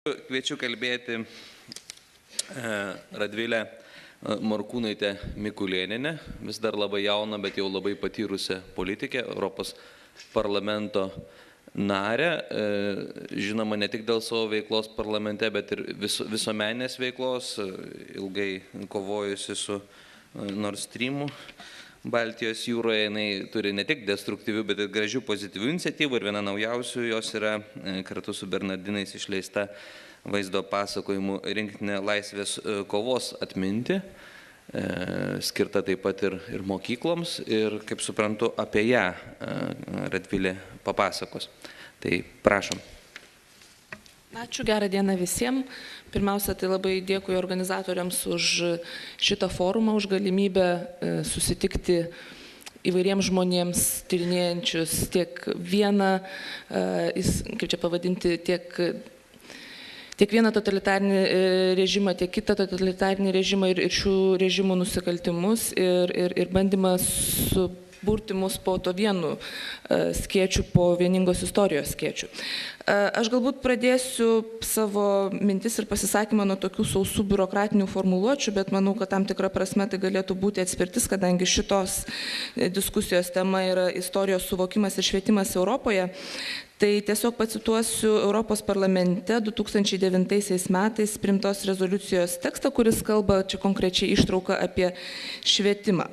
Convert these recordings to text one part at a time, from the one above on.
Kviečiu kalbėti Radvilę Morkūnaitę Mikulėnienę, vis dar labai jauną, bet jau labai patyrusią politikę, Europos parlamento narę, žinoma ne tik dėl savo veiklos parlamente, bet ir visuomeninės veiklos, ilgai kovojusi su Nord Streamu. Baltijos jūroje jinai turi ne tik destruktyvių, bet ir gražių pozityvių iniciatyvų ir viena naujausių jos yra kartu su Bernardinais išleista vaizdo pasakojimų rinktinė Laisvės kovos atminti, skirta taip pat ir mokykloms ir, kaip suprantu, apie ją Radvilė papasakos. Tai prašom. Ačiū, gerą dieną visiems. Pirmiausia, tai labai dėkui organizatoriams už šitą forumą, už galimybę susitikti įvairiems žmonėms, tyrinėjančius tiek vieną, kaip čia pavadinti, tiek vieną totalitarinį režimą, tiek kitą totalitarinį režimą ir šių režimų nusikaltimus ir bandymą suburti mus po to vienu skėčiu, po vieningos istorijos skėčiu. Aš galbūt pradėsiu savo mintis ir pasisakymą nuo tokių sausų biurokratinių formuluočių, bet manau, kad tam tikra prasme tai galėtų būti atspirtis, kadangi šitos diskusijos tema yra istorijos suvokimas ir švietimas Europoje. Tai tiesiog pacituosiu Europos parlamente 2009 metais priimtos rezoliucijos tekstą, kuris kalba čia konkrečiai ištrauką apie švietimą.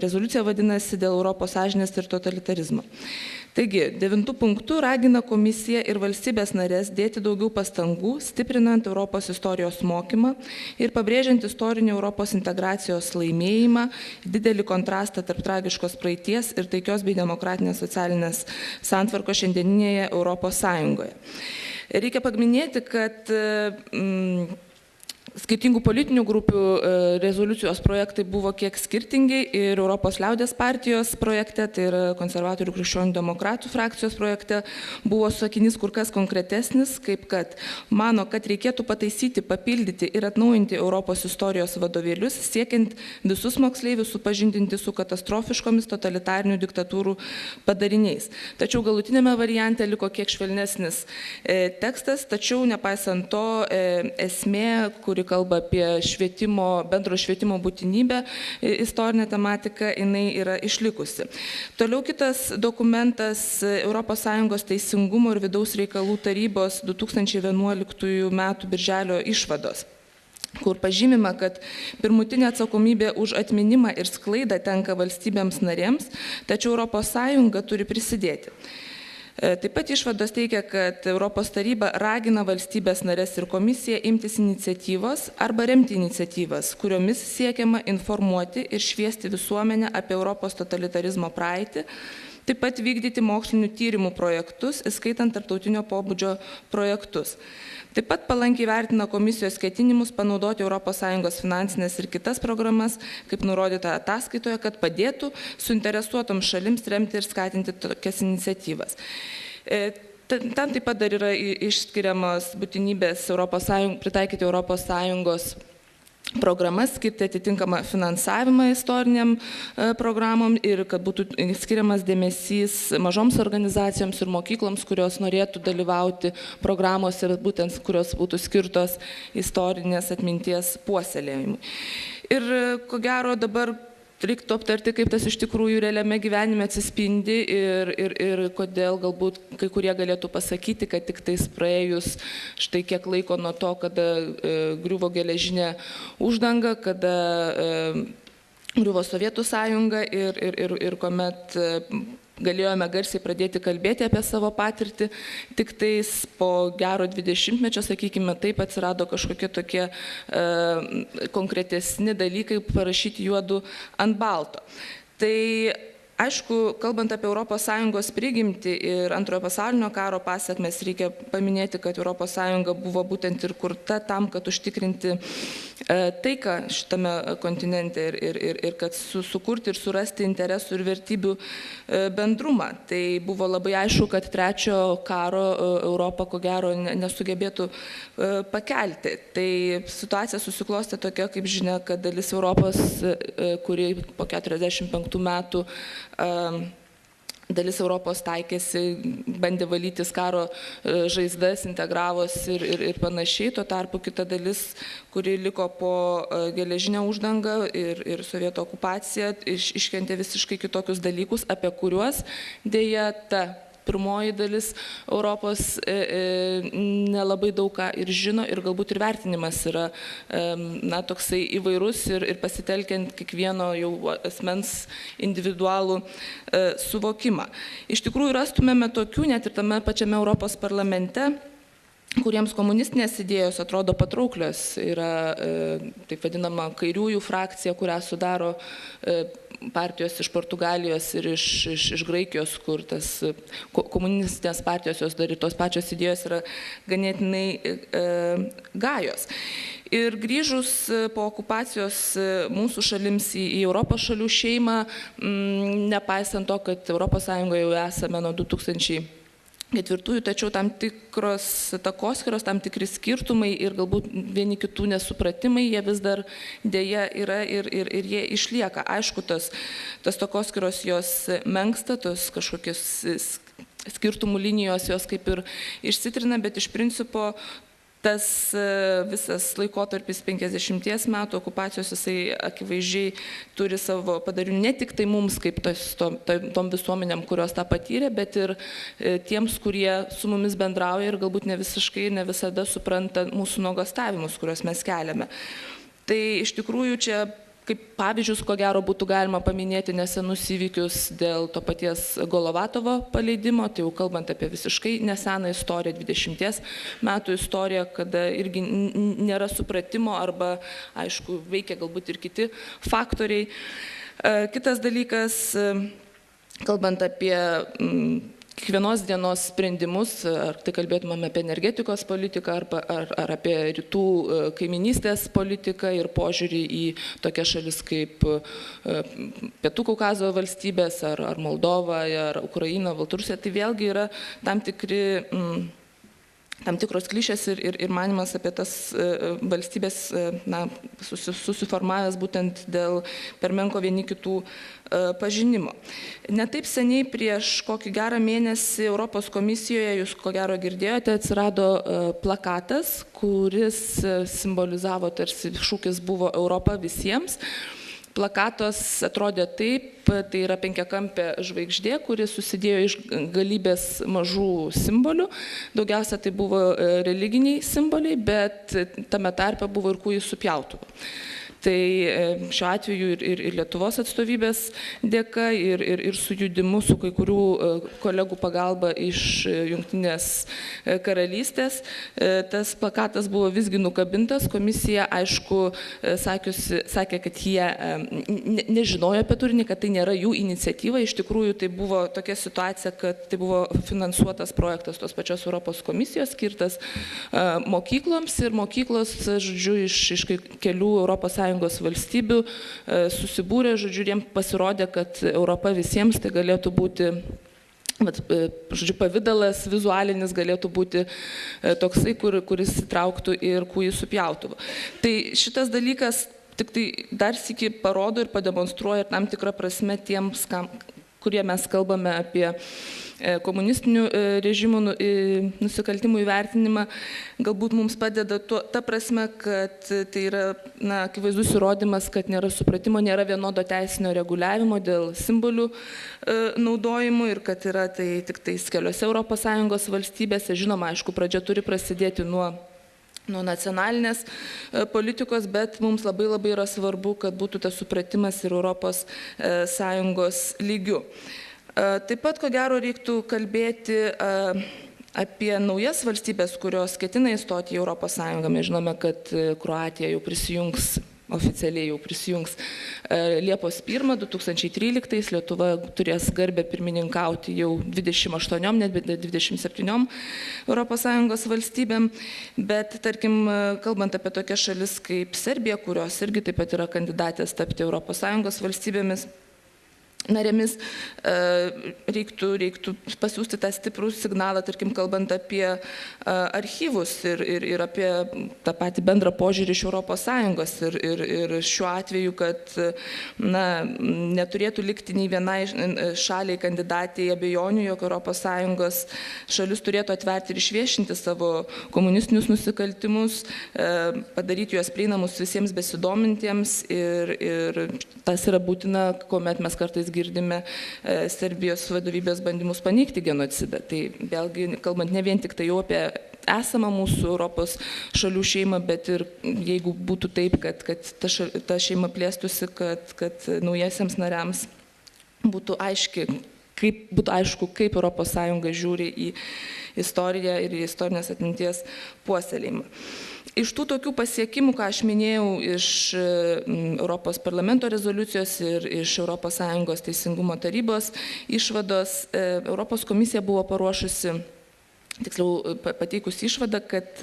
Rezoliucija vadinasi dėl Europos sąžinės ir totalitarizmo. Taigi, 9 punktų ragina komisiją ir valstybės narės dėti daugiau pastangų, stiprinant Europos istorijos mokymą ir pabrėžiant istorinį Europos integracijos laimėjimą, didelį kontrastą tarp tragiškos praeities ir taikios bei demokratinės socialinės santvarkos šiandieninėje Europos Sąjungoje. Reikia paminėti, kad skirtingų politinių grupių rezoliucijos projektai buvo kiek skirtingi ir Europos liaudės partijos projekte, tai yra konservatorių krikščionių demokratų frakcijos projekte, buvo sakinys kur kas konkretesnis, kaip kad mano, kad reikėtų pataisyti, papildyti ir atnaujinti Europos istorijos vadovėlius, siekiant visus moksleivius supažindinti su katastrofiškomis totalitarinių diktatūrų padariniais. Tačiau galutinėme variante liko kiek švelnesnis tekstas, tačiau nepaisant to esmė, kuri kalba apie bendro švietimo būtinybę, istorinė tematika, jinai yra išlikusi. Toliau kitas dokumentas ES teisingumo ir vidaus reikalų tarybos 2011 m. birželio išvados, kur pažymima, kad pirmutinė atsakomybė už atminimą ir sklaidą tenka valstybėms narėms, tačiau ES turi prisidėti. Taip pat išvados teigia, kad Europos taryba ragina valstybės narės ir komisiją imtis iniciatyvos arba remti iniciatyvas, kuriomis siekiama informuoti ir šviesti visuomenę apie Europos totalitarizmo praeitį, taip pat vykdyti mokslinių tyrimų projektus, įskaitant tarptautinio pobūdžio projektus. Taip pat palankiai vertina komisijos ketinimus panaudoti ES finansinės ir kitas programas, kaip nurodyta ataskaitoje, kad padėtų suinteresuotoms šalims remti ir skatinti tokias iniciatyvas. Ten taip pat dar yra išskiriamas būtinybės pritaikyti ES programas, skirti atitinkamą finansavimą istoriniam programom ir kad būtų skiriamas dėmesys mažoms organizacijoms ir mokykloms, kurios norėtų dalyvauti programose, būtent kurios būtų skirtos istorinės atminties puoselėjimui. Ir ko gero dabar reiktų aptarti, kaip tas iš tikrųjų realiame gyvenime atsispindi ir kodėl galbūt kai kurie galėtų pasakyti, kad tik tais praėjus štai kiek laiko nuo to, kada griuvo geležinė uždanga, kada griuvo Sovietų sąjunga ir kuomet galėjome garsiai pradėti kalbėti apie savo patirtį, tik tais po gero 20-mečio, sakykime, taip atsirado kažkokie tokie konkretesni dalykai parašyti juodu ant balto. Tai aišku, kalbant apie ES prigimtį ir antrojo pasaulinio karo pasekmes, reikia paminėti, kad ES buvo būtent ir kurta tam, kad užtikrinti taiką šitame kontinente ir kad sukurti ir surasti interesų ir vertybių bendrumą. Tai buvo labai aišku, kad trečiojo karo Europą ko gero nesugebėtų pakelti. Tai situacija susiklostė tokia, kaip žinia, kad dalis Europos, kuri po 45 metų dalis Europos taikėsi, bandė valytis karo žaizdas, integravosi ir panašiai. Tuo tarpu kita dalis, kuri liko po geležinę uždangą ir sovietų okupaciją, iškentė visiškai kitokius dalykus, apie kuriuos dėja ta pirmoji dalis Europos nelabai daug ką ir žino ir galbūt ir vertinimas yra toksai įvairus ir pasitelkiant kiekvieno jau asmens individualų suvokimą. Iš tikrųjų rastumėme tokių net ir tame pačiame Europos parlamente, kuriems komunistinės idėjos atrodo patrauklios. Yra taip vadinama kairiųjų frakcija, kurią sudaro partijos iš Portugalijos ir iš Graikijos, kur tas komunistinės partijos jos dar ir tos pačios idėjos yra ganėtinai gajos. Ir grįžus po okupacijos mūsų šalims į Europos šalių šeimą, nepaisant to, kad Europos Sąjungoje jau esame nuo 2004, tačiau tam tikros takoskyros, tam tikri skirtumai ir galbūt vieni kitų nesupratimai, jie vis dar dėja yra ir jie išlieka. Aišku, tas takoskyros jos menksta, tos kažkokios skirtumų linijos jos kaip ir išsitrina, bet iš principo tas visas laikotarpis 50 metų okupacijos, jisai akivaizdžiai turi savo padarinių ne tik tai mums, kaip tom visuomenėm, kurios tą patyrė, bet ir tiems, kurie su mumis bendrauja ir galbūt ne visiškai, ne visada supranta mūsų nuogąstavimus, kuriuos mes keliame. Tai iš tikrųjų čia kaip pavyzdžius, ko gero būtų galima paminėti nesenus įvykius dėl to paties Golovatovo paleidimo, tai jau kalbant apie visiškai neseną istoriją, 20 metų istoriją, kada irgi nėra supratimo arba, aišku, veikia galbūt ir kiti faktoriai. Kitas dalykas, kalbant apie kiekvienos dienos sprendimus, ar tai kalbėtumėm apie energetikos politiką, ar apie rytų kaiminystės politiką ir požiūrį į tokias šalis kaip Pietų Kaukazo valstybės, ar Moldova, ar Ukraina, Baltarusija, tai vėlgi yra tam tikros klišės ir manimas apie tas valstybės susiformavęs būtent dėl per menko vieni kitų pažinimo. Netaip seniai prieš kokį gerą mėnesį Europos komisijoje, jūs ko gero girdėjote, atsirado plakatas, kuris simbolizavo, tarsi šūkis buvo Europa visiems. Plakatas atrodė taip, tai yra penkiakampė žvaigždė, kuri susidėjo iš galybės mažų simbolių. Daugiausia tai buvo religiniai simboliai, bet tame tarpe buvo ir kūjų supjautuvo. Tai šiuo atveju ir Lietuvos atstovybės dėka, ir sujudimu, su kai kurių kolegų pagalba iš Jungtinės karalystės, tas plakatas buvo visgi nukabintas. Komisija, aišku, sakė, kad jie nežinojo apie turinį, kad tai nėra jų iniciatyva. Iš tikrųjų, tai buvo tokia situacija, kad tai buvo finansuotas projektas tos pačios Europos komisijos, skirtas mokykloms, ir mokyklos, žodžiu, iš kelių ES valstybių susibūrė, žodžiu, jiems pasirodė, kad Europa visiems tai galėtų būti, žodžiu, pavidalas vizualinis galėtų būti toksai, kuris įtrauktų ir kūjį supjautuvą. Tai šitas dalykas tik tai dar sykį parodo ir pademonstruoja tam tikrą prasme tiems, kurie mes kalbame apie komunistinių režimų nusikaltimų įvertinimą, galbūt mums padeda ta prasme, kad tai yra akivaizdus įrodymas, kad nėra supratimo, nėra vienodo teisinio reguliavimo dėl simbolių naudojimų ir kad yra tai tik tais keliose ES valstybėse. Žinoma, aišku, pradžia turi prasidėti nuo nacionalinės politikos, bet mums labai yra svarbu, kad būtų tas supratimas ir ES lygių. Taip pat, ko gero, reiktų kalbėti apie naujas valstybės, kurios ketina įstoti į ES. Mes žinome, kad Kroatija jau prisijungs, oficialiai jau prisijungs Liepos 1, 2013, Lietuva turės garbę pirmininkauti jau 28, net 27 ES valstybėm, bet tarkim, kalbant apie tokias šalis kaip Serbija, kurios irgi taip pat yra kandidatės tapti ES valstybėmis, narėmis reiktų pasiūsti tą stiprų signalą, tarkim, kalbant apie archyvus ir apie tą patį bendrą požiūrį iš ES. Ir šiuo atveju, kad neturėtų likti nei vienai šaliai kandidatei abejonių, jog ES šalis turėtų atverti ir išviešinti savo komunistinius nusikaltimus, padaryti juos prieinamus visiems besidomintiems ir tas yra būtina, kuomet mes kartais girdime Serbijos vadovybės bandymus paneigti genocidą. Tai vėlgi, kalbant ne vien tik tai jau apie esamą mūsų Europos šalių šeimą, bet ir jeigu būtų taip, kad ta šeima plėstųsi, kad naujiesiems nariams būtų aišku, kaip ES žiūri į istoriją ir į istorinės atminties puoselėjimą. Iš tų tokių pasiekimų, ką aš minėjau, iš Europos parlamento rezoliucijos ir iš ES teisingumo tarybos išvados, Europos komisija buvo paruošusi, tiksliau pateikus išvadą, kad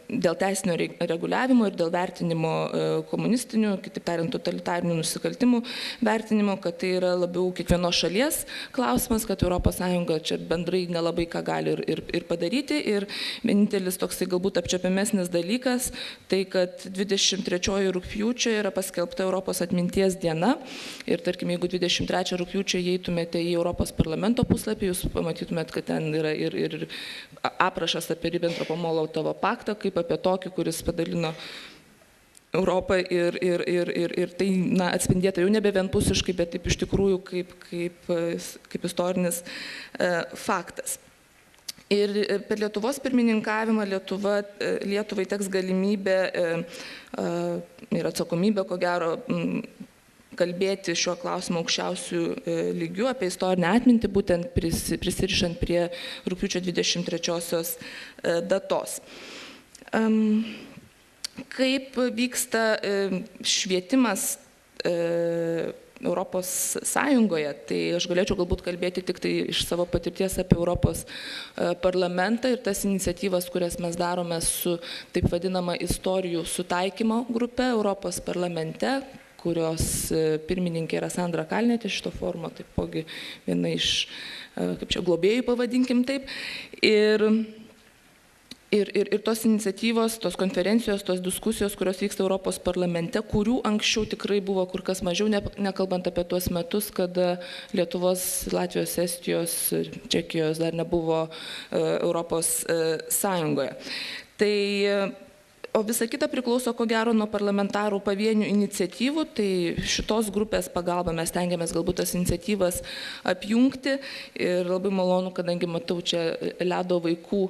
dėl teisinio reguliavimo ir dėl vertinimo komunistinių, kitaip tariant, totalitarinių nusikaltimų vertinimo, kad tai yra labiau kiekvienos šalies klausimas, kad ES čia bendrai nelabai ką gali ir padaryti. Ir vienintelis toksai galbūt apčiuopiamesnis dalykas, tai kad 23 rugpjūčio yra paskelbta Europos atminties diena. Ir tarkim, jeigu 23 rugpjūčio įeitumėte į Europos parlamento puslapį, jūs pamatytumėt, kad ten yra ir aprašas apie Ribbentropo-Molotovo paktą, kaip apie tokį, kuris padalino Europą ir tai atspindėta jau nebe vienpusiškai, bet taip iš tikrųjų kaip istorinis faktas. Ir per Lietuvos pirmininkavimą Lietuvai teks galimybė ir atsakomybė, ko gero, kalbėti šiuo klausimu aukščiausių lygių apie istorinę atmintį, būtent prisirišant prie rugpjūčio 23-osios datos. Kaip vyksta švietimas Europos Sąjungoje, tai aš galėčiau galbūt kalbėti tik tai iš savo patirties apie Europos parlamentą ir tas iniciatyvas, kurias mes darome su taip vadinama istorijų sutaikymo grupe Europos parlamente, kurios pirmininkė yra Sandra Kalnietė, šito forumo taipogi viena iš, kaip čia, globėjų, pavadinkim taip. Ir tos iniciatyvos, tos konferencijos, tos diskusijos, kurios vyksta Europos parlamente, kurių anksčiau tikrai buvo kur kas mažiau, nekalbant apie tuos metus, kada Lietuvos, Latvijos, Estijos, Čekijos dar nebuvo Europos Sąjungoje. O visa kita priklauso, ko gero, nuo parlamentarų pavienių iniciatyvų, tai šitos grupės pagalba mes tengiamės galbūt tas iniciatyvas apjungti ir labai malonu, kadangi matau čia Ledo vaikų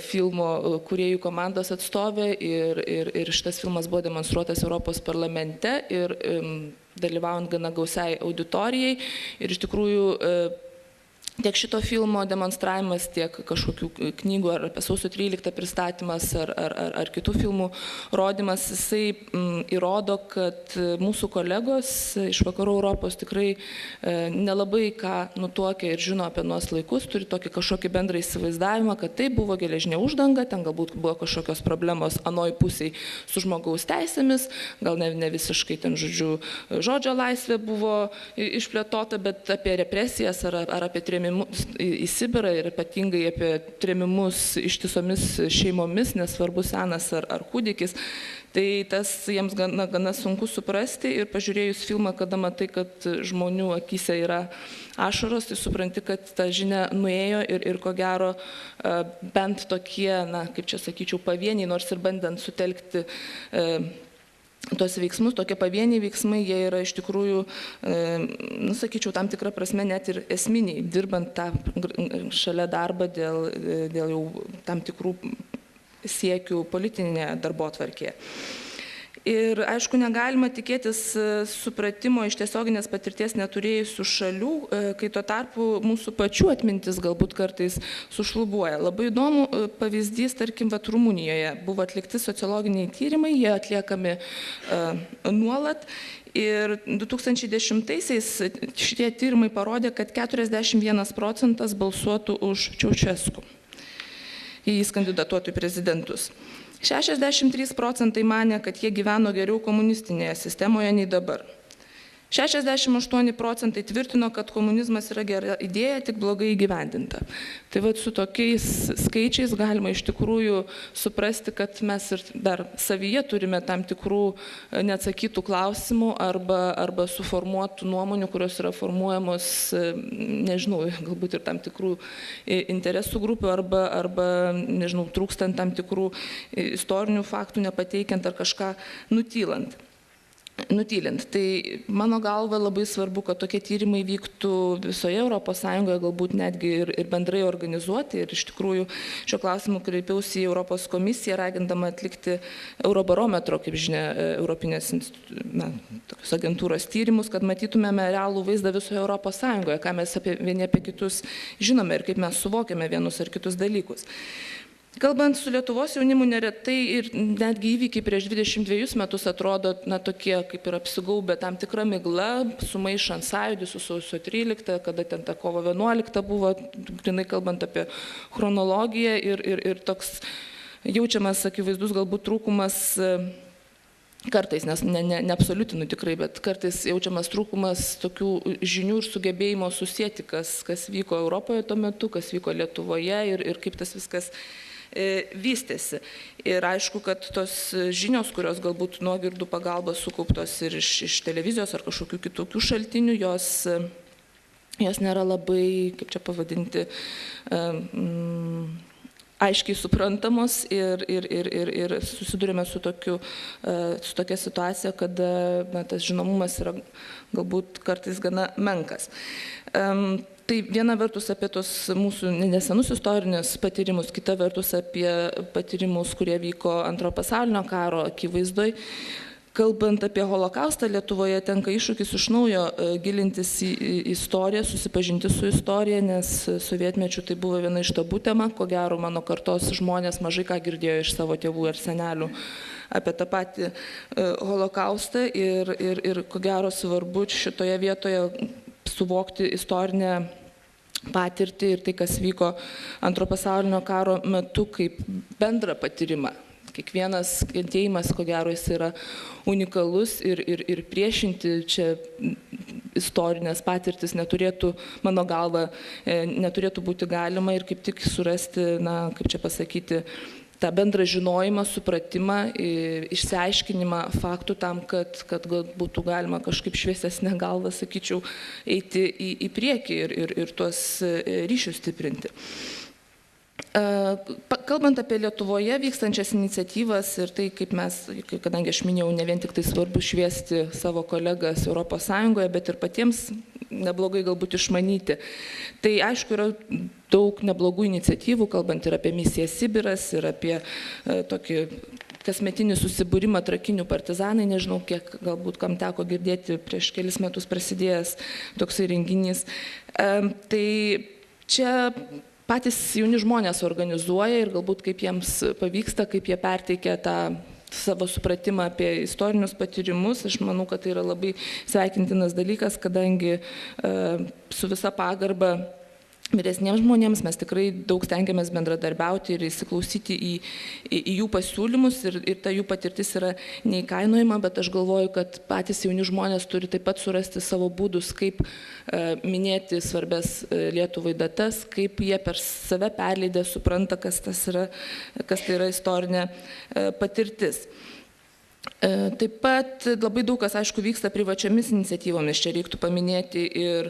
filmo kūrėjų komandos atstovė ir šitas filmas buvo demonstruotas Europos parlamente ir dalyvaujant gana gausiai auditorijai ir iš tikrųjų tiek šito filmo demonstravimas, tiek kažkokių knygų ar apie sausio 13 pristatymas ar kitų filmų rodymas, jisai įrodo, kad mūsų kolegos iš vakarų Europos tikrai nelabai ką nutuokia ir žino apie nuos laikus, turi tokį kažkokį bendrą įsivaizdavimą, kad tai buvo geležinė uždanga, ten galbūt buvo kažkokios problemos anoj pusiai su žmogaus teisėmis, gal ne visiškai ten, žodžio laisvė buvo išplėtota, bet apie represijas ar apie trėmimus į Sibirą ir ypatingai apie trėmimus ištisomis šeimomis, nesvarbu senas ar kūdikis, tai tas jiems gana sunku suprasti ir pažiūrėjus filmą, kada matai, kad žmonių akyse yra ašaros, tai supranti, kad ta žinia nuėjo ir ko gero bent tokie, kaip čia sakyčiau, pavieniai, nors ir bandant sutelkti tos veiksmus, tokie pavieniai veiksmai, jie yra iš tikrųjų, sakyčiau, tam tikrą prasme net ir esminiai, dirbant tą šalia darbą dėl jau tam tikrų siekių politinėje darbotvarkėje. Ir aišku, negalima tikėtis supratimo iš tiesioginės patirties neturėjusių šalių, kai tuo tarpu mūsų pačių atmintis galbūt kartais sušlubuoja. Labai įdomu pavyzdys, tarkim, Rumunijoje buvo atlikti sociologiniai tyrimai, jie atliekami nuolat. Ir 2010-aisiais šitie tyrimai parodė, kad 41% balsuotų už Čiaušesku, jei jis kandidatuotų į prezidentus. 63% manė, kad jie gyveno geriau komunistinėje sistemoje nei dabar. 68% tvirtino, kad komunizmas yra gera idėja, tik blogai įgyvendinta. Tai vat su tokiais skaičiais galima iš tikrųjų suprasti, kad mes ir dar savyje turime tam tikrų neatsakytų klausimų arba suformuotų nuomonių, kurios yra formuojamos, nežinau, galbūt ir tam tikrų interesų grupių arba nežinau, trūkstant tam tikrų istorinių faktų, nepateikiant ar kažką nutylint. Tai mano galva labai svarbu, kad tokie tyrimai vyktų visoje ES, galbūt netgi ir bendrai organizuoti. Ir iš tikrųjų šio klausimu kreipiausi į Europos komisiją, ragindama atlikti Eurobarometro, kaip žinia, Europinės tokios agentūros tyrimus, kad matytumėme realų vaizdą visoje ES, ką mes vieni apie kitus žinome ir kaip mes suvokiame vienus ar kitus dalykus. Kalbant su Lietuvos jaunimu, neretai ir netgi įvykiai prieš 22 metus atrodo tokie kaip ir apsigaubę tam tikrą miglą, sumaišant sąjūdį su sausio 13, kada ten ta kovo 11 buvo, grinai kalbant apie chronologiją ir toks jaučiamas akivaizdus galbūt trūkumas kartais, nes ne absoliutinu tikrai, bet kartais jaučiamas trūkumas tokių žinių ir sugebėjimo susėti, kas vyko Europoje tuo metu, kas vyko Lietuvoje ir kaip tas viskas vystėsi. Ir aišku, kad tos žinios, kurios galbūt nuogirdų pagalba sukauptos ir iš televizijos ar kažkokių kitokių šaltinių, jos nėra labai, kaip čia pavadinti, aiškiai suprantamos ir susidurime su tokia situacija, kada tas žinomumas yra galbūt kartais gana menkas. Tai viena vertus apie tos mūsų nesenus istorinius patyrimus, kita vertus apie patyrimus, kurie vyko Antrojo pasaulinio karo akivaizdoj. Kalbant apie holokaustą, Lietuvoje tenka iššūkis iš naujo gilintis į istoriją, susipažinti su istorija, nes sovietmečiu tai buvo viena iš tabų tema, ko gero mano kartos žmonės mažai ką girdėjo iš savo tėvų ir senelių apie tą patį holokaustą ir ko gero svarbu šitoje vietoje suvokti istorinę patirtį ir tai, kas vyko Antrojo pasaulinio karo metu kaip bendrą patyrimą. Kiekvienas kentėjimas, ko gero, jis yra unikalus ir priešinti čia istorinės patirtis neturėtų, mano galva, neturėtų būti galima ir kaip tik surasti, kaip čia pasakyti, tą bendrą žinojimą, supratimą, išsiaiškinimą faktų tam, kad būtų galima kažkaip šviesesnę galvą, sakyčiau, eiti į priekį ir tuos ryšius stiprinti. Kalbant apie Lietuvoje vykstančias iniciatyvas ir tai, kaip mes, kadangi aš minėjau, ne vien tik tai svarbu šviesti savo kolegas ES, bet ir patiems neblogai galbūt išmanyti. Tai aišku, yra daug neblogų iniciatyvų, kalbant ir apie misiją Sibiras, ir apie tokį kasmetinį susibūrimą Trakinių partizanai, nežinau, kiek galbūt kam teko girdėti prieš kelis metus prasidėjęs toksai renginys. Tai čia patys jauni žmonės organizuoja ir galbūt kaip jiems pavyksta, kaip jie perteikia tą savo supratimą apie istorinius patyrimus. Aš manau, kad tai yra labai sveikintinas dalykas, kadangi su visa pagarba vyresniems žmonėms mes tikrai daug stengiamės bendradarbiauti ir įsiklausyti į jų pasiūlymus ir ta jų patirtis yra neįkainojama, bet aš galvoju, kad patys jauni žmonės turi taip pat surasti savo būdus, kaip minėti svarbes Lietuvai datas, kaip jie per save perleidę supranta, kas tai yra istorinė patirtis. Taip pat labai daug kas, aišku, vyksta privačiomis iniciatyvomis. Čia reiktų paminėti ir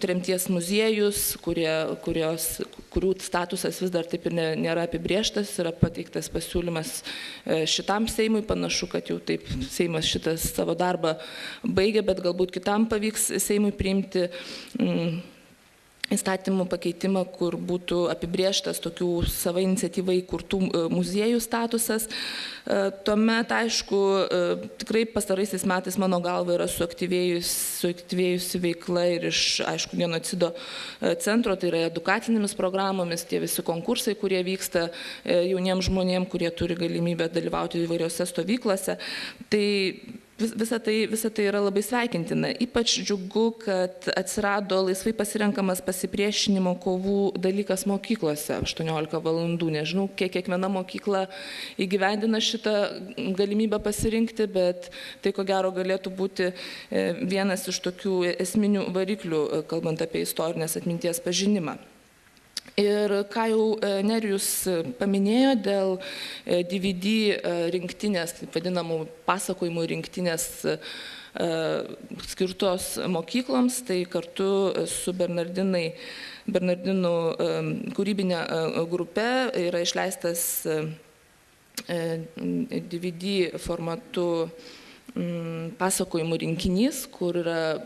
tremties muziejus, kurių statusas vis dar taip ir nėra apibrėžtas, yra pateiktas pasiūlymas šitam Seimui, panašu, kad jau taip Seimas šitas savo darbą baigė, bet galbūt kitam pavyks Seimui priimti įstatymų pakeitimą, kur būtų apibrėžtas tokių savo iniciatyvai įkurtų muziejų statusas. Tuomet, aišku, tikrai pastaraisiais metais mano galva yra suaktyvėjusi veikla ir iš, aišku, genocido centro, tai yra edukacinėmis programomis, tie visi konkursai, kurie vyksta jauniems žmonėms, kurie turi galimybę dalyvauti įvairiose stovyklose. Tai visa tai yra labai sveikintina. Ypač džiugu, kad atsirado laisvai pasirenkamas pasipriešinimo kovų dalykas mokyklose 18 valandų. Nežinau, kiek kiekviena mokykla įgyvendina šitą galimybę pasirinkti, bet tai ko gero galėtų būti vienas iš tokių esminių variklių, kalbant apie istorinės atminties pažinimą. Ir ką jau Nerijus paminėjo dėl DVD rinktinės, taip vadinamų pasakojimų rinktinės skirtos mokykloms, tai kartu su Bernardinų kūrybinė grupe yra išleistas DVD formatu pasakojimų rinkinys, kur yra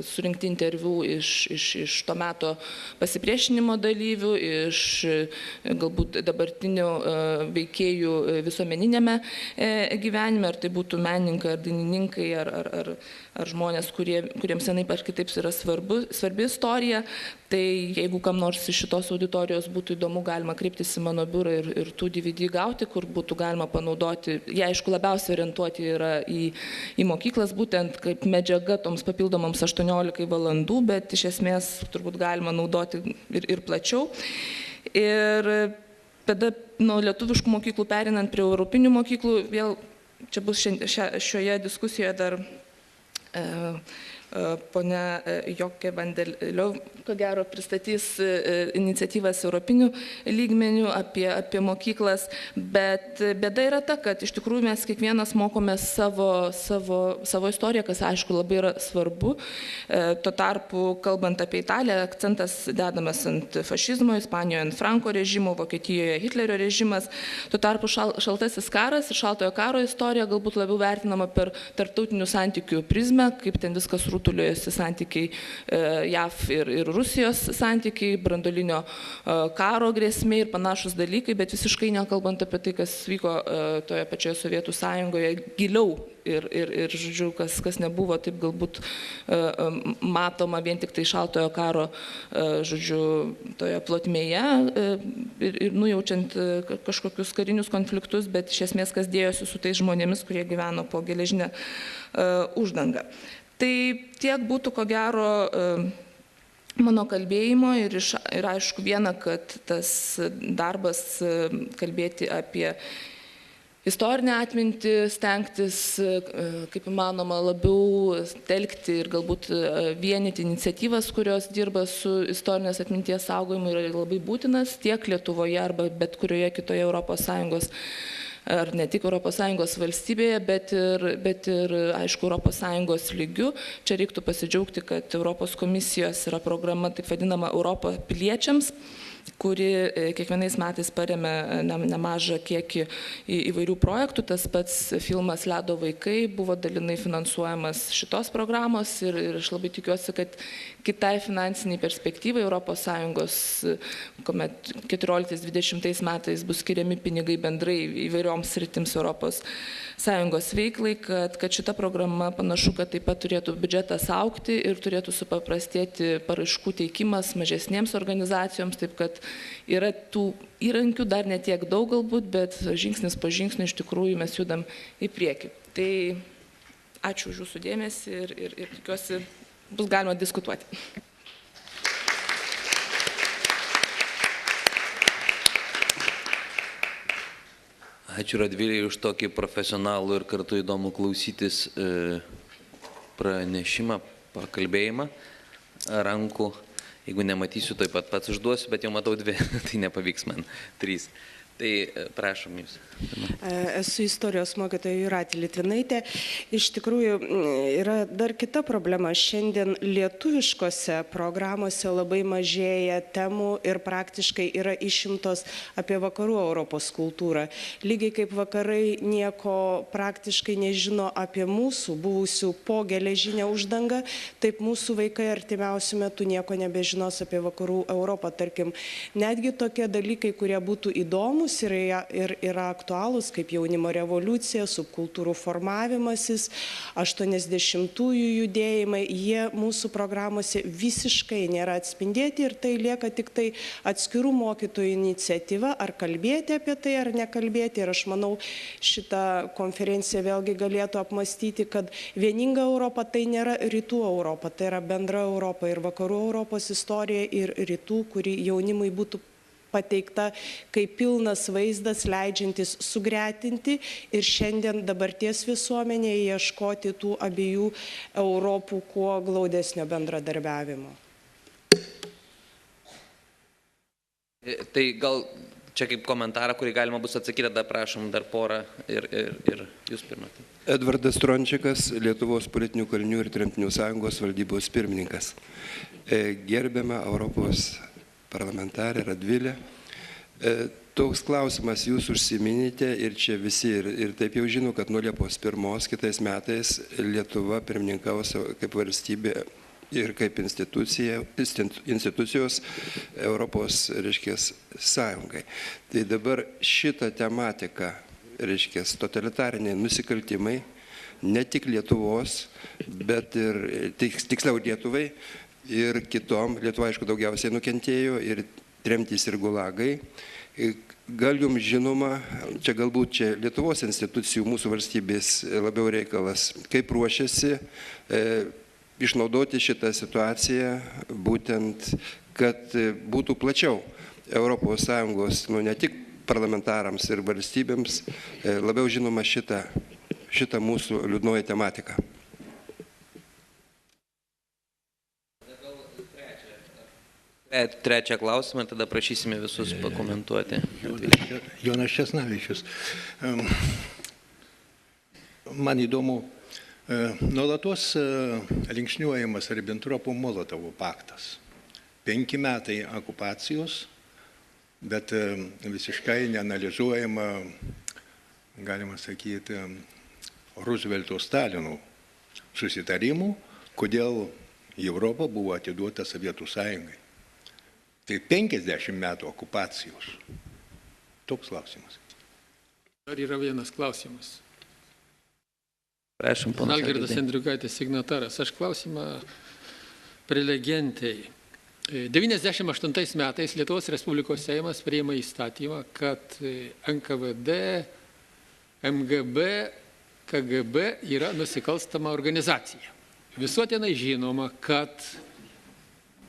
surinkti interviu iš to meto pasipriešinimo dalyvių, iš galbūt dabartinių veikėjų visuomeninėme gyvenime, ar tai būtų menininkai, ar dainininkai, ar žmonės, kuriems vienaip ar kitaip yra svarbi istorija. Tai jeigu kam nors iš šitos auditorijos būtų įdomu, galima kreiptis į mano biurą ir tų DVD gauti, kur būtų galima panaudoti. Jie, aišku, labiausiai orientuoti yra į mokyklas, būtent kaip medžiaga toms papildomoms 18 valandų, bet iš esmės turbūt galima naudoti ir plačiau. Ir tada nuo lietuviškų mokyklų perinant prie europinių mokyklų, vėl čia bus šioje diskusijoje dar ponia Jokė Vandeliov, ko gero, pristatys iniciatyvas europinių lygmenių apie mokyklas, bet bėda yra ta, kad iš tikrųjų mes kiekvienas mokomės savo istoriją, kas aišku labai yra svarbu. Tuo tarpu, kalbant apie Italiją, akcentas dedamas ant fašizmo, Ispanijoje ant Franko režimo, Vokietijoje Hitlerio režimas. Tuo tarpu šaltasis karas ir šaltojo karo istorija galbūt labiau vertinama per tarptautinių santykių prizmę, kaip ten viskas rutuliojasi santykiai JAV ir Rusijos santykiai, branduolinio karo grėsmė ir panašus dalykai, bet visiškai nekalbant apie tai, kas vyko toje pačioje Sovietų Sąjungoje giliau ir žodžiu, kas nebuvo taip galbūt matoma vien tik tai šaltojo karo, žodžiu, toje plotmėje ir nujaučiant kažkokius karinius konfliktus, bet iš esmės kas dėjosi su tais žmonėmis, kurie gyveno po geležinę uždangą. Tai tiek būtų ko gero mano kalbėjimo ir aišku viena, kad tas darbas kalbėti apie istorinę atmintį, stengtis kaip įmanoma labiau telkti ir galbūt vienyti iniciatyvas, kurios dirba su istorinės atminties saugojimu, yra labai būtinas tiek Lietuvoje arba bet kurioje kitoje ES ar ne tik ES valstybėje, bet ir aišku, ES lygių. Čia reiktų pasidžiaugti, kad Europos komisijos yra programa, taip vadinama, Europa piliečiams, kuri kiekvienais metais paremia nemažą kiekį įvairių projektų. Tas pats filmas Ledo vaikai buvo dalinai finansuojamas šitos programos ir aš labai tikiuosi, kad kitai finansiniai perspektyvai ES, kuomet 14-20 metais bus skiriami pinigai bendrai įvairioms sritims ES veiklai, kad šita programa panašu, kad taip pat turėtų biudžetas augti ir turėtų supaprastėti paraiškų teikimas mažesnėms organizacijoms, taip kad yra tų įrankių dar ne tiek daug galbūt, bet žingsnis po žingsnio iš tikrųjų mes judam į priekį. Tai ačiū už jūsų dėmesį ir tikiuosi bus galima diskutuoti. Ačiū Radvilei už tokį profesionalų ir kartu įdomų klausytis pranešimą, pakalbėjimą rankų. Jeigu nematysiu, taip pat pats užduosiu, bet jau matau 2, tai nepavyks man 3. Tai prašom jūs. Esu istorijos mokytoja Jūratė Litvinaitė. Iš tikrųjų yra dar kita problema. Šiandien lietuviškose programuose labai mažėja temų ir praktiškai yra išimtos apie vakarų Europos kultūrą. Lygiai kaip vakarai nieko praktiškai nežino apie mūsų buvusių po geležinę uždangą, taip mūsų vaikai artimiausių metų nieko nebežinos apie vakarų Europą. Tarkim, netgi tokie dalykai, kurie būtų įdomus mums yra aktualūs, kaip jaunimo revoliucija, subkultūrų formavimasis, 80-ųjų judėjimai, jie mūsų programuose visiškai nėra atspindėti ir tai lieka tik tai atskirų mokytojų iniciatyva, ar kalbėti apie tai, ar nekalbėti. Ir aš manau, šitą konferenciją vėlgi galėtų apmastyti, kad vieninga Europa tai nėra rytų Europa, tai yra bendra Europa ir vakarų Europos istorija ir rytų, kuri jaunimui būtų pateikta kaip pilnas vaizdas, leidžiantis sugretinti ir šiandien dabarties visuomenėje ieškoti tų abiejų Europų kuo glaudesnio bendradarbiavimo. Tai gal čia kaip komentarą, kurį galima bus atsakyti, tada prašom dar porą ir jūs pirmą. Edvardas Trončikas, Lietuvos politinių kalinių ir tremtinių sąjungos valdybos pirmininkas. Gerbiama Europos parlamentarė Radvilė, toks klausimas jūs užsiminėte ir čia visi ir taip jau žino, kad nuo Liepos 1 kitais metais Lietuva pirmininkaus kaip valstybė ir kaip institucijos Europos, sąjungai. Tai dabar šitą tematiką, totalitariniai nusikaltimai, ne tik Lietuvos, bet ir tiksliau Lietuvai ir kitom, Lietuva aišku daugiausiai nukentėjo, ir tremtys ir gulagai. Gal jums žinoma, čia galbūt Lietuvos institucijų, mūsų valstybės labiau reikalas, kaip ruošiasi išnaudoti šitą situaciją, būtent, kad būtų plačiau ES, ne tik parlamentarams ir valstybėms, labiau žinoma šitą mūsų liūdnoji tematika. Trečią klausimą, tada prašysime visus pakomentuoti. Jonas Česnavičius. Man įdomu, nuolatos linksniuojamas Ribbentropo-Molotovo paktas. 5 metai okupacijos, bet visiškai neanalizuojama, galima sakyti, Roosevelto Stalino susitarimų, kodėl Europa buvo atiduota Sovietų sąjungai. Tai 50 metų okupacijos. Toks klausimas. Dar yra vienas klausimas. Prašom, ponas Algirdas Algirdai. Andriukaitis, signataras. Aš klausimą prelegentei. 98 metais Lietuvos Respublikos Seimas priėmė įstatymą, kad NKVD, MGB, KGB yra nusikalstama organizacija. Visuotinai žinoma, kad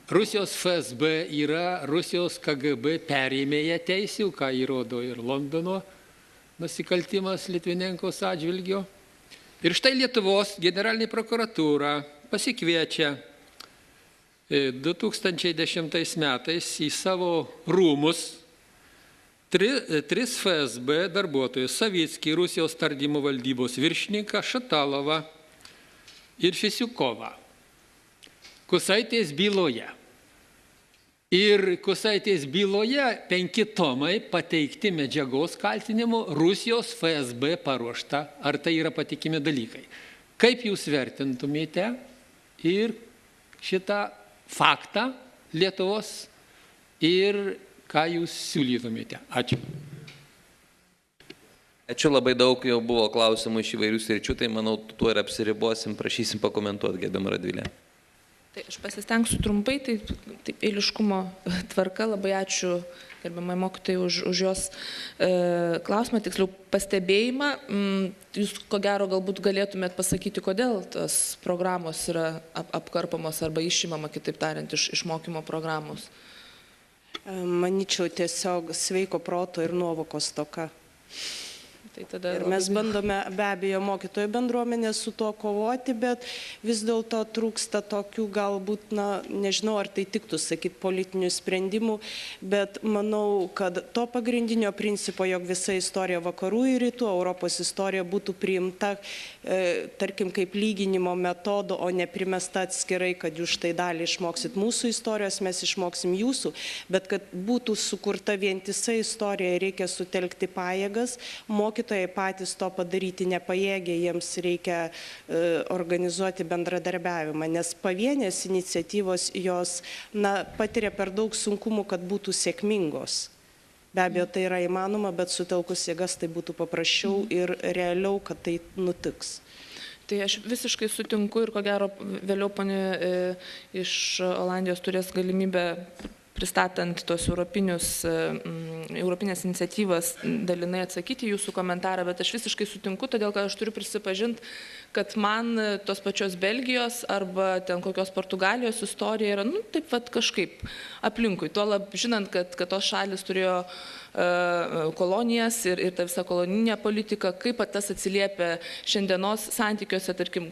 Rusijos FSB yra Rusijos KGB perėmėje teisių, ką įrodo ir Londono nusikaltimas Litvinenkos atžvilgio. Ir štai Lietuvos generalinė prokuratūra pasikviečia 2010 metais į savo rūmus 3 FSB darbuotojus: Savickį, Rusijos tardymo valdybos viršininką, Šatalovą ir Fisiukovą Kusaitės byloje. Ir Kusaitės byloje 5 tomai pateikti medžiagos kaltinimo Rusijos FSB paruošta. Ar tai yra patikimi dalykai? Kaip jūs vertintumėte ir šitą faktą Lietuvos ir ką jūs siūlytumėte? Ačiū. Ačiū, labai daug jau buvo klausimų iš įvairių sričių, tai manau, tuo ir apsiribosim, prašysim pakomentuoti, gerbiama Radvilė. Tai aš pasistengsiu trumpai, tai eiliškumo tvarka. Labai ačiū gerbiamai mokytojai už jos klausimą, tiksliau pastebėjimą. Jūs ko gero galbūt galėtumėt pasakyti, kodėl tos programos yra apkarpamos arba išimama, kitaip tariant, iš mokymo programos. Manyčiau, tiesiog sveiko proto ir nuovokos stoka. Ir mes bandome be abejo mokytojų bendruomenę su tuo kovoti, bet vis dėlto trūksta tokių galbūt, nežinau, ar tai tiktų sakyti politinių sprendimų, bet manau, kad to pagrindinio principo, jog visa istorija vakarų ir rytų Europos istorija būtų priimta, tarkim, kaip lyginimo metodo, o ne primesta atskirai, kad jūs štai dalį išmoksit mūsų istorijos, mes išmoksim jūsų, bet kad būtų sukurta vientisa istorija, reikia sutelkti pajėgas, mokytojai patys to padaryti nepajėgia, jiems reikia organizuoti bendradarbiavimą, nes pavienės iniciatyvos jos patiria per daug sunkumų, kad būtų sėkmingos. Be abejo, tai yra įmanoma, bet sutelkus jėgas tai būtų paprasčiau ir realiau, kad tai nutiks. Tai aš visiškai sutinku ir ko gero vėliau ponė iš Olandijos turės galimybę pristatant tos europinės iniciatyvas dalinai atsakyti jūsų komentarą, bet aš visiškai sutinku, todėl kad aš turiu prisipažinti, kad man tos pačios Belgijos arba ten kokios Portugalijos istorija yra, taip pat kažkaip aplinkui. Tuo lab, žinant, kad tos šalis turėjo kolonijas ir ta visa kolonijinė politika, kaip tas atsiliepia šiandienos santykiuose, tarkim,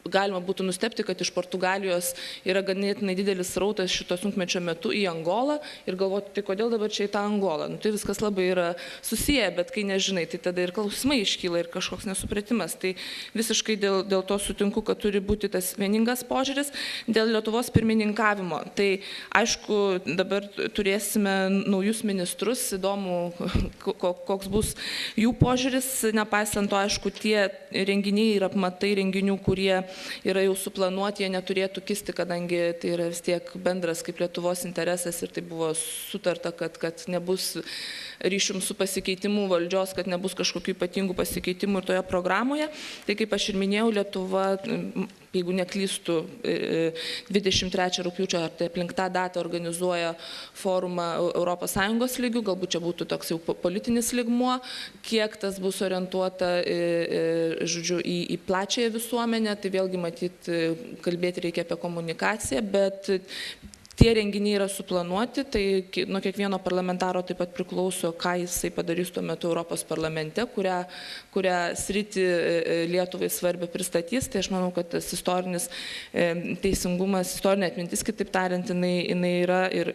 galima būtų nustebti, kad iš Portugalijos yra ganėtinai didelis srautas šito sunkmečio metu į Angolą ir galvoti, tai kodėl dabar čia į tą Angolą. Tai viskas labai yra susiję, bet kai nežinai, tai tada ir klausimai iškyla ir kažkoks nesupratimas. Tai visiškai dėl to sutinku, kad turi būti tas vieningas požiūris. Dėl Lietuvos pirmininkavimo. Tai aišku, dabar turėsime naujus ministrus, įdomu, koks bus jų požiūris, nepaisant to, aišku, tie renginiai ir apmatai renginių, kurie yra jau suplanuoti, jie neturėtų kisti, kadangi tai yra vis tiek bendras kaip Lietuvos interesas ir tai buvo sutarta, kad nebus ryšium su pasikeitimu valdžios, kad nebus kažkokių ypatingų pasikeitimų ir toje programoje. Tai kaip aš ir minėjau, Lietuva, jeigu neklystų, 23 rugpjūčio, ar tai aplink tą datą organizuoja forumą ES lygių, galbūt čia būtų toks jau politinis lygmuo, kiek tas bus orientuota, žodžiu, į plačiąją visuomenę, tai vėlgi matyt, kalbėti reikia apie komunikaciją, bet tie renginiai yra suplanuoti, tai nuo kiekvieno parlamentaro taip pat priklauso, ką jisai padarys tuo metu Europos parlamente, kurią sritį Lietuvai svarbią pristatys. Tai aš manau, kad tas istorinis teisingumas, istorinė atmintis, kitaip tariant, jinai yra ir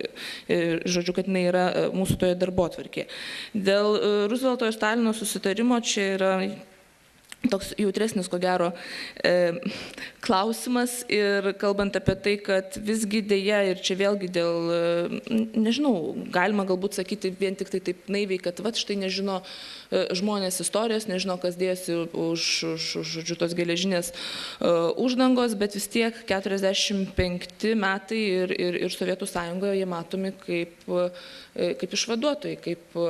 žodžiu, kad jinai yra mūsų toje darbotvarkėje. Dėl Roosevelto ir Stalino susitarimo čia yra toks jautresnis, ko gero, klausimas ir kalbant apie tai, kad visgi dėja ir čia vėlgi dėl, nežinau, galima galbūt sakyti vien tik tai taip naiviai, kad štai nežino žmonės istorijos, nežino, kas dėjosi už tos geležinės uždangos, bet vis tiek 45 metai ir Sovietų Sąjungoje jie matomi kaip išvaduotojai, kaip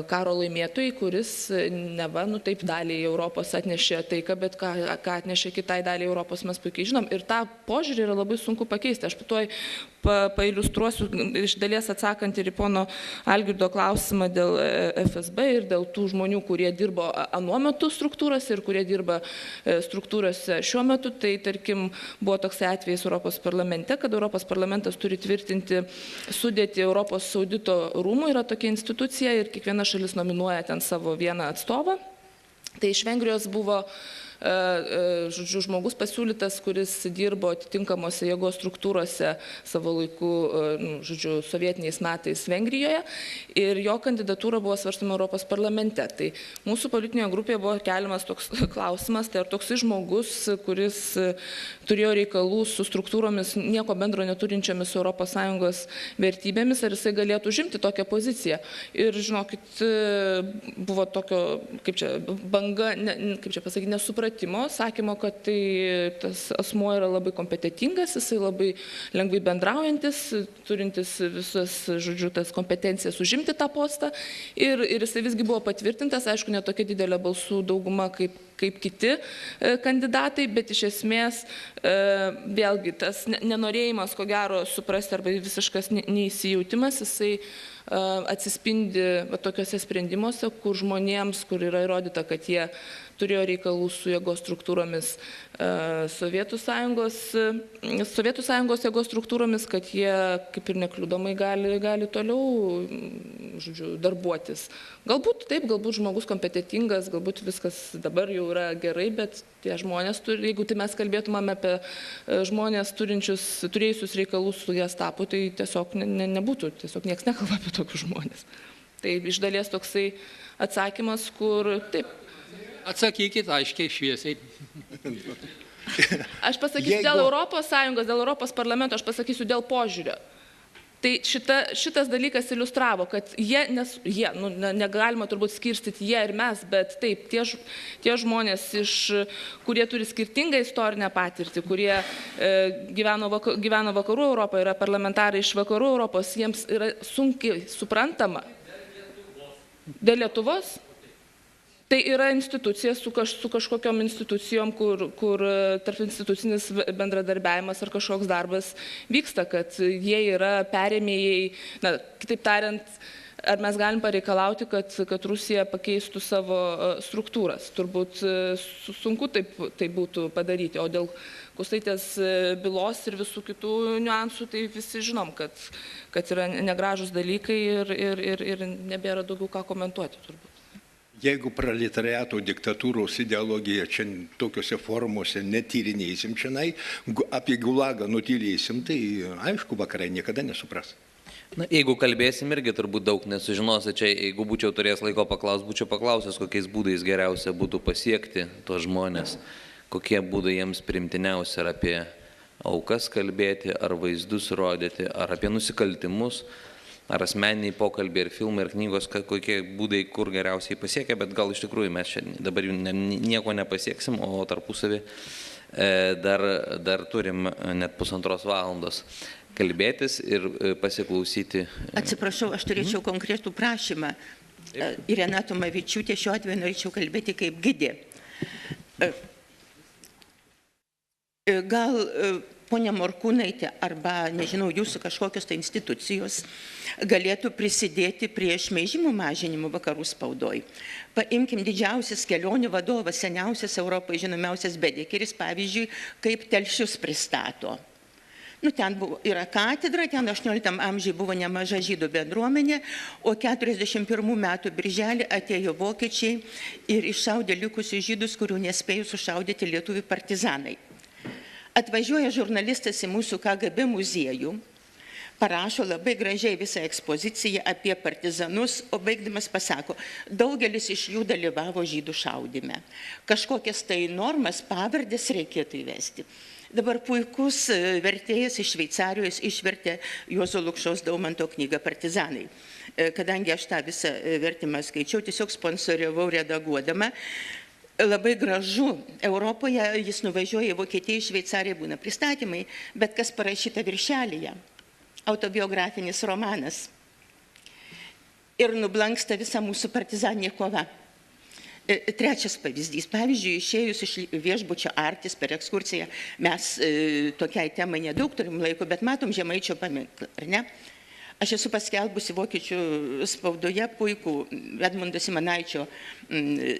karo laimėtojai, kuris neva, taip daliai Europos atnešė taiką, bet ką atnešė kitai daliai Europos mes puikiai žinom. Ir tą požiūrį yra labai sunku pakeisti. Aš tuoj pailiustruosiu, iš dalies atsakant ir į pono Algirdo klausimą dėl FSB ir dėl tų žmonių, kurie dirbo anuo metu struktūrose ir kurie dirba struktūrose šiuo metu. Tai, tarkim, buvo toks atvejis Europos parlamente, kad Europos parlamentas turi tvirtinti sudėti Europos audito rūmų, yra tokia institucija ir kiekviena šalis nominuoja ten savo vieną atstovą. Tai iš Vengrijos buvo žodžiu, žmogus pasiūlytas, kuris dirbo atitinkamose jėgos struktūrose savo laiku, žodžiu, sovietiniais metais Vengrijoje ir jo kandidatūra buvo svarstama Europos parlamente. Tai mūsų politinėje grupėje buvo keliamas toks klausimas, tai ar toksai žmogus, kuris turėjo reikalų su struktūromis nieko bendro neturinčiomis ES vertybėmis, ar jisai galėtų užimti tokią poziciją. Ir žinokit, buvo tokio, kaip čia, banga, kaip čia pasakyti, nesupratimo, sakymo, kad tai tas asmuo yra labai kompetitingas, jisai labai lengvai bendraujantis, turintis visas, žodžiu, tas kompetencijas užimti tą postą ir jisai visgi buvo patvirtintas, aišku, ne tokia didelė balsų dauguma kaip kiti kandidatai, bet iš esmės vėlgi tas nenorėjimas, ko gero, suprasti arba visiškas neįsijautimas, jisai atsispindi tokiuose sprendimuose, kur žmonėms, kur yra įrodyta, kad jie turėjo reikalų su jėgos struktūromis Sovietų Sąjungos jėgos struktūromis, kad jie kaip ir nekliudomai gali toliau, žodžiu, darbuotis. Galbūt taip, galbūt žmogus kompetitingas, galbūt viskas dabar jau yra gerai, bet tie žmonės, jeigu tai mes kalbėtumėme apie žmonės turėjusius reikalų su Gestapu, tai tiesiog nebūtų, tiesiog niekas nekalba apie tokius žmonės. Tai iš dalies toksai atsakymas, kur taip. Atsakykit aiškiai, šviesiai. Aš pasakysiu dėl Europos Sąjungos, dėl Europos parlamento, aš pasakysiu dėl požiūrio. Tai šitas dalykas iliustravo, kad negalima turbūt skirstyti jie ir mes, bet taip, tie žmonės, kurie turi skirtingą istorinę patirtį, kurie gyveno vakarų Europoje, yra parlamentarai iš vakarų Europos, jiems yra sunkiai suprantama, Dėl Lietuvos? Tai yra institucija su kažkokiom institucijom, kur tarp institucinis bendradarbiavimas ar kažkoks darbas vyksta, kad jie yra perėmėjai, na, kitaip tariant, ar mes galim pareikalauti, kad Rusija pakeistų savo struktūras. Turbūt sunku tai būtų padaryti, o dėl Kustaitės bylos ir visų kitų niuansų, tai visi žinom, kad yra negražus dalykai ir nebėra daugiau ką komentuoti turbūt. Jeigu proletariato diktatūros ideologiją čia tokiuose formuose netyrinėsim čionai, apie gulagą nutylėsim, tai aišku, vakarai niekada nesupras. Na, jeigu kalbėsim, irgi turbūt daug nesužinosi. Čia, jeigu būčiau turėjęs laiko paklausyti, būčiau paklausęs, kokiais būdais geriausia būtų pasiekti tos žmonės, kokie būdai jiems primtiniausi, ar apie aukas kalbėti, ar vaizdus rodyti, ar apie nusikaltimus, ar asmeniniai pokalbiai, ir filmai, ir knygos, kokie būdai, kur geriausiai pasiekia, bet gal iš tikrųjų mes čia dabar nieko nepasieksim, o tarpusavį dar turim net 1,5 valandos kalbėtis ir pasiklausyti. Atsiprašau, aš turėčiau konkretų prašymą. Irena Tumavičiūtė, šiuo atveju norėčiau kalbėti kaip gidė. Gal ponia Morkūnaitė arba, nežinau, jūsų kažkokios tai institucijos galėtų prisidėti prie šmeižimų mažinimų vakarų spaudoj. Paimkim didžiausias kelionių vadovas, seniausias Europoje žinomiausias Bedekeris, pavyzdžiui, kaip telšius pristato. Ten yra katedra, ten 18 amžiuje buvo nemaža žydų bendruomenė, o 41 metų birželį atėjo vokiečiai ir iššaudė likusius žydus, kurių nespėjo sušaudyti lietuvių partizanai. Atvažiuoja žurnalistas į mūsų KGB muziejų, parašo labai gražiai visą ekspoziciją apie partizanus, o baigdamas pasako, daugelis iš jų dalyvavo žydų šaudyme. Kažkokias tai normas, pavardės reikėtų įvesti. Dabar puikus vertėjas iš Šveicarijos išvertė Juozo Lukšos Daumanto knygą Partizanai. Kadangi aš tą visą vertimą skaičiau, tiesiog sponsoriavau redaguodama. Labai gražu, Europoje jis nuvažiuoja į Vokietiją, Šveicariją, būna pristatymai, bet kas parašyta viršelyje? Autobiografinis romanas. Ir nublanksta visa mūsų partizaninė kova. Trečias pavyzdys. Pavyzdžiui, išėjus iš viešbučio Artis per ekskursiją, mes tokiai temai nedaug turim laiko, bet matom Žemaičio paminklą, ar ne? Aš esu paskelbusi vokiečių spaudoje puikų Edmundo Simanaičio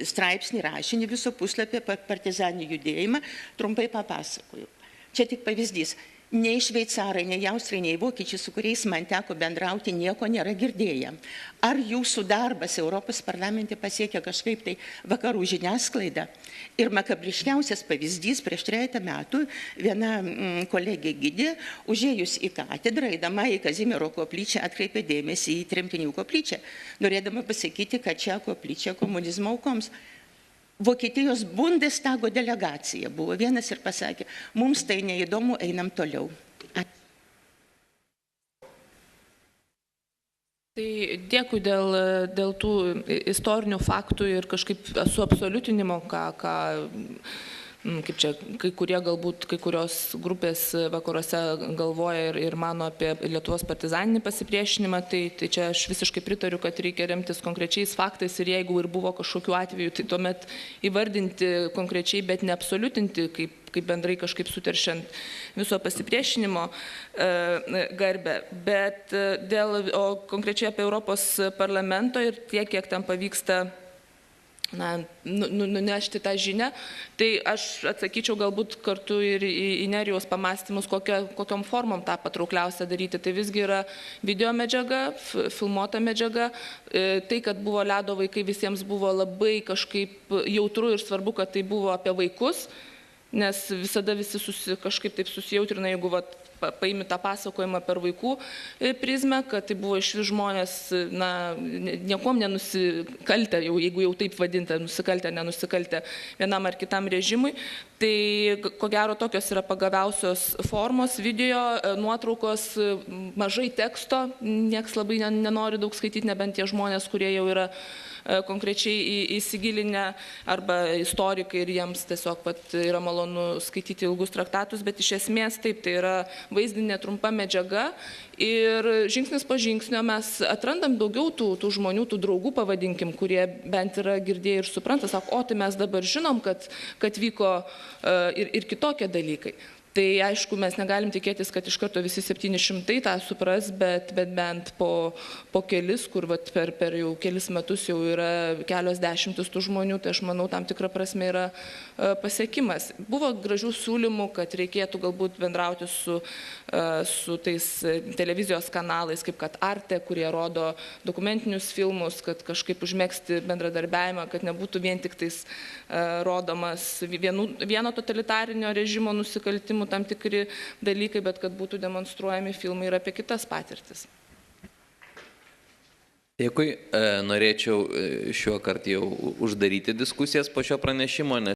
straipsnį, rašinį viso puslapį apie partizaninį judėjimą, trumpai papasakoju. Čia tik pavyzdys. Nei šveicarai, nei austrai, nei vokiečiai, su kuriais man teko bendrauti, nieko nėra girdėję. Ar jūsų darbas Europos parlamente pasiekia kažkaip tai vakarų žiniasklaidą? Ir makabriškiausias pavyzdys, prieš 3 metų viena kolegė gidė, užėjus į katedrą, eidama į Kazimiero koplyčią, atkreipė dėmesį į tremtinių koplyčią, norėdama pasakyti, kad čia koplyčia komunizmo aukoms. Vokietijos Bundestago delegacija buvo vienas ir pasakė, mums tai neįdomu, einam toliau. Tai dėkui dėl tų istorinių faktų ir kažkaip suabsoliutinimo, kaip čia kai kurie galbūt, kai kurios grupės vakaruose galvoja ir mano apie Lietuvos partizaninį pasipriešinimą, tai čia aš visiškai pritariu, kad reikia remtis konkrečiais faktais ir jeigu ir buvo kažkokiu atveju, tai tuomet įvardinti konkrečiai, bet neabsoliutinti, kaip bendrai kažkaip suteršiant viso pasipriešinimo garbę. Bet o konkrečiai apie Europos parlamento ir tiek, kiek tam pavyksta nunešti tą žinią, tai aš atsakyčiau galbūt kartu ir į Nerijos pamastymus, kokiom formom tą patraukliausia daryti. Tai visgi yra video medžiaga, filmuota medžiaga. Tai, kad buvo ledo vaikai, visiems buvo labai kažkaip jautru ir svarbu, kad tai buvo apie vaikus, nes visada visi kažkaip taip susijautrina, jeigu paimi tą pasakojimą per vaikų prizmę, kad tai buvo išvis žmonės, niekom nenusikaltę, jeigu jau taip vadinta, nusikaltę, nenusikaltę vienam ar kitam režimui. Tai ko gero tokios yra pagaviausios formos, video, nuotraukos, mažai teksto, nieks labai nenori daug skaityti, nebent tie žmonės, kurie jau yra konkrečiai įsigilinę, arba istorikai ir jiems tiesiog yra malonu skaityti ilgus traktatus, bet iš esmės taip, tai yra vaizdinė trumpa medžiaga ir žingsnis po žingsnio mes atrandam daugiau tų žmonių, tų draugų pavadinkim, kurie bent yra girdėję ir supranta, sako, o tai mes dabar žinom, kad vyko ir kitokie dalykai. Tai aišku, mes negalim tikėtis, kad iš karto visi 700 tą supras, bet bent po kelis, kur per jau kelis metus jau yra kelios dešimtis tų žmonių, tai aš manau, tam tikrą prasme yra pasiekimas. Buvo gražių siūlymų, kad reikėtų galbūt bendrauti su tais televizijos kanalais, kaip kad Arte, kurie rodo dokumentinius filmus, kad kažkaip užmegzti bendradarbiavimą, kad nebūtų vien tik tais rodomas vieno totalitarinio režimo nusikaltimų tam tikri dalykai, bet kad būtų demonstruojami filmai ir apie kitas patirtis. Dėkui. Norėčiau šiuo kartu jau uždaryti diskusijas po šio pranešimo, nes